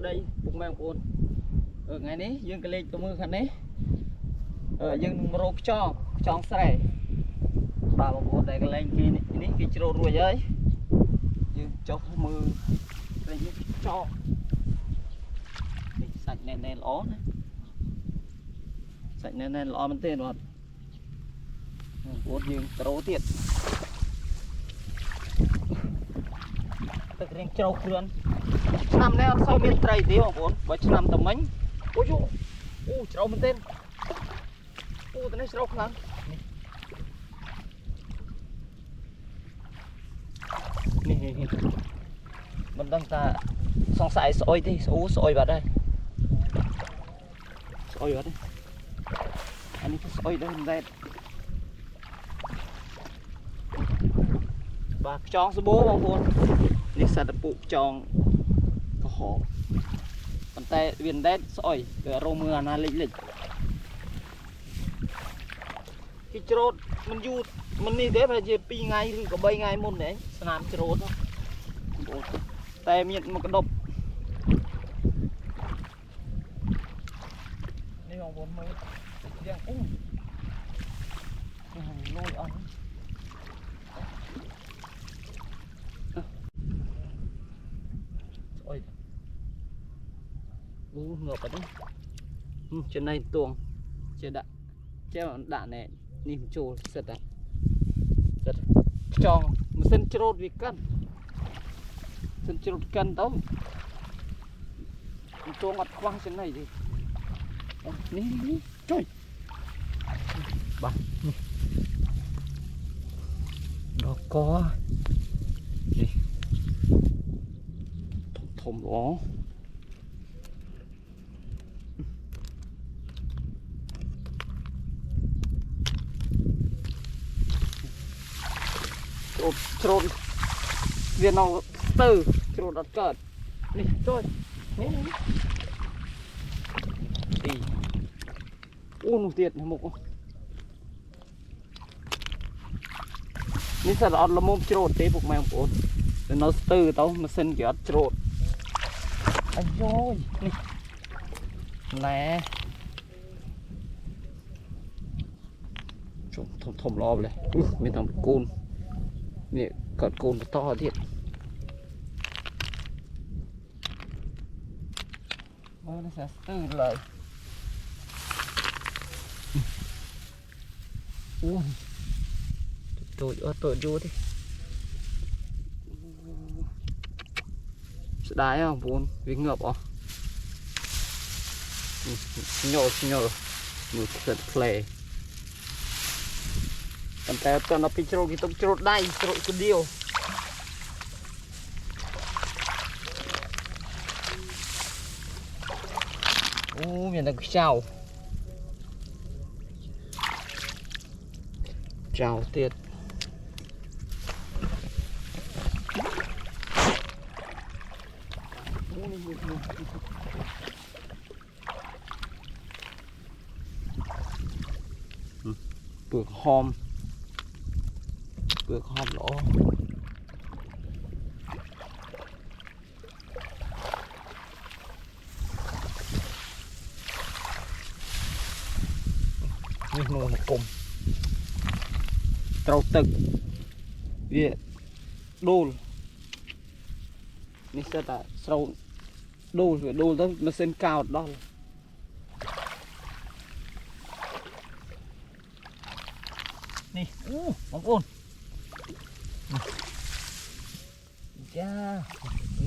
đây bụng mang buồn ở ngày ní dương cái lên tụi mưa khăn đấy ở dương rô cho chọn sài bà buồn đây cái lên kia ní cái trâu ruồi ấy dương cho mưa đây cho sạch nè ló này sạch nè ló bên tên rồi buồn dương trâu tiệt tất nhiên trâu khươn năm nay sau miền tây tí mà bốn bảy năm tầm mấy ôi chú trâu bên tên tên này trâu khăn nè mình đang ta xong xài soi đi soi vào đây soi vào đây anh ấy soi đây đây và tròn số bố bông buồn đi sát phụ tròn có hổ bàn tay viên đét soi về rô mưa na lịch cái trộn mình du mình đi thế phải chỉ pi ngày có 3 ngày môn đấy làm trộn thôi tay miệng một cái độc đây là bốn mới đang lôi ống ôi ngợp ở đấy trên này tuồng trên đạn này nhìn trồ sật à sật tròn một sân trộn vì cân sân trộn cân tao tuồng ngặt quăng trên này gì ní trời bà đó có gì thùng đó trộn viên nào từ trộn đặt cợt đi rồi đi nụ tiệt một ní sao đó là mồm trộn tế phục mèo của nó từ tao mà xin kiểu trộn anh rồi nè thùng lo này mình thằng côn nè cọt côn to thiệt nó sẽ từ lời tội vô đi đáy không buồn vì ngập à nhổ một thật phê còn tay cho nó bị trộn cái tông trộn đây trộn cái điều miền là chào tiệt bược hòm lỗ như một cùng trâu tực về đônនេះសិតតែស្រូវដូលទៅម៉ាស៊ីនកោតដល់នេះបងប្អូនចា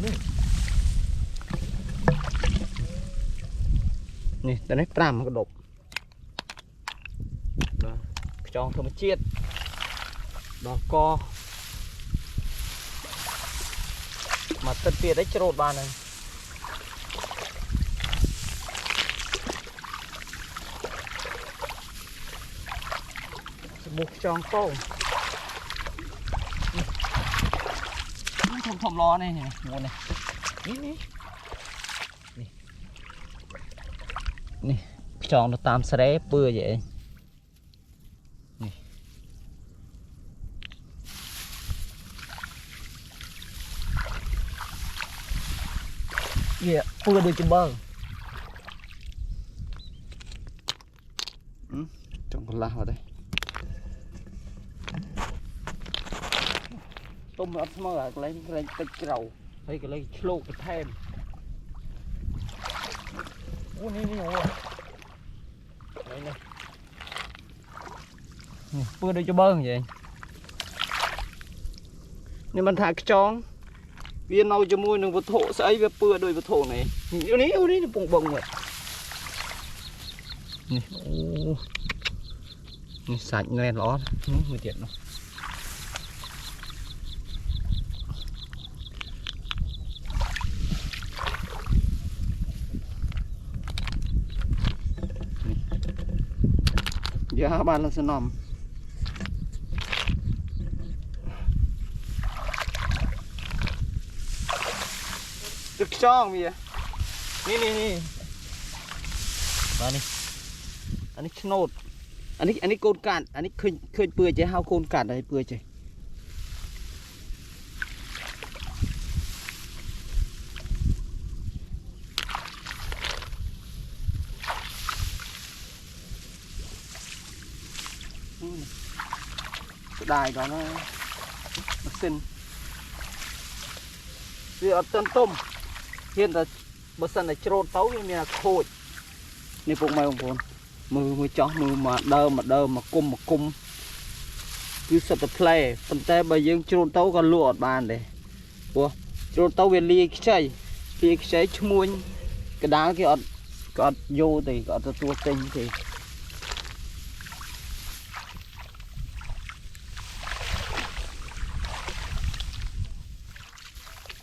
នេះតែនេះ5កដប់បាទខ្យងធម្មជាតិដល់កmà tất tiệt đấy trộn bàn này buộc tròn câu không lo này nguồn này nè tròn nó tam sre bưa vậy Dạ, vừa đôi chim bơ. Trong con la vào đây. Tôm nó mơ lấy cái rầu, hay cái lấy lô cái thêm. Ủa ní ủa. Đây này. Vừa đôi cho bơ vậy. Nhưng mình thả cái chón. Viên nâu cho môi nâng vật thổ sẽ ấy với bưa đôi vật thổ này. Yêu ní nó bùng bùng vậy. Này sạch nghe nó mới tiện nó. Giờ bạn là sẽ nằm. Được cho kìa. Nè. Đó này. Anh ấy nốt. Anh ấy côn cạn, anh ấy khơi bừa chứ hao côn cạn đây bừa chứ. Cái đài đó nó xinh. Vì ở tân tôm hiện là bữa sân là trộn tấu như là khôi. Nên phục mày không mưa chó mưa mà đơ mà cung cứ sập tập play phần tay bây giờ trộn tấu còn lụa bàn đây. Ủa trộn tấu về ly cái cháy chui cái đá cái ọt vô thì ọt tua tinh thì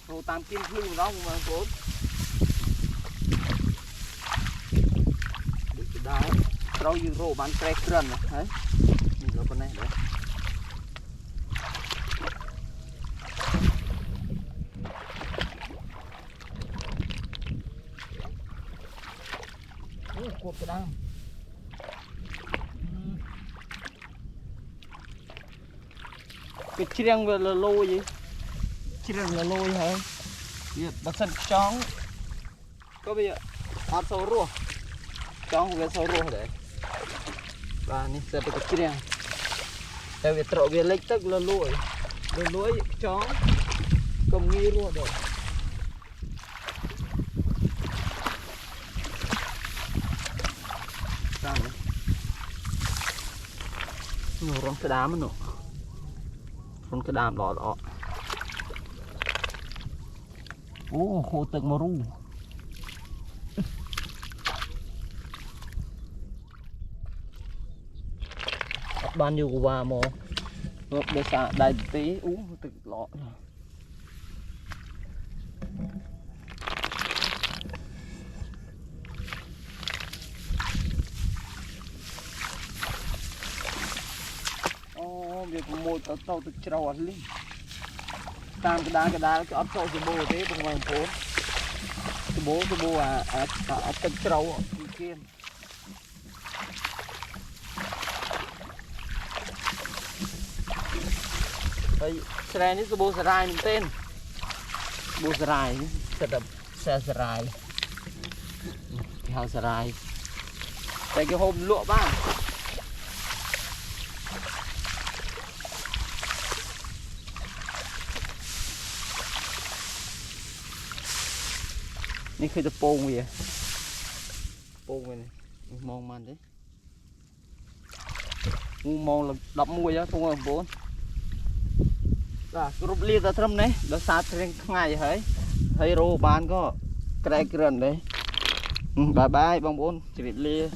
hồ tam kim khư đó mà vốn được cái đá rau dưa rô bán tre cân đấy nhìn nó con này đấy. Cuộc cái đam cái chiêng là lôi gì chiêng là lôi hả việc bớt sân chóng có bây giờ ăn sâu rùa chóng về sâu rùa đấy và này sẽ được cái chiêng tại vì trộn về lấy tức là lôi chóng cầm nghi rùa rồi. Nó rong cái đám nó rong cái đám đỏ khô từng mà ru bao nhiêu của bà mò để xả đầy tí uống từ lọ việc mồi tàu từ trâu ăn đi tam cái đá cái ớt trâu thì bồ thế bằng vàng phố cái bố từ trâu ở kia đây xe này cái bố dài mình tên bố dài sẽ đập xe dài cái hào dài đây cái hôm lụa baนี่คือจะโป่งvậyโป่งvậy nàyมองมันđấyงูมองlà đập mùi á không bốn là group lia ta thâm đấy đó sát trên ngày vậy thấy rô bán có cái gần đấy bye bye bông bốn chỉ lia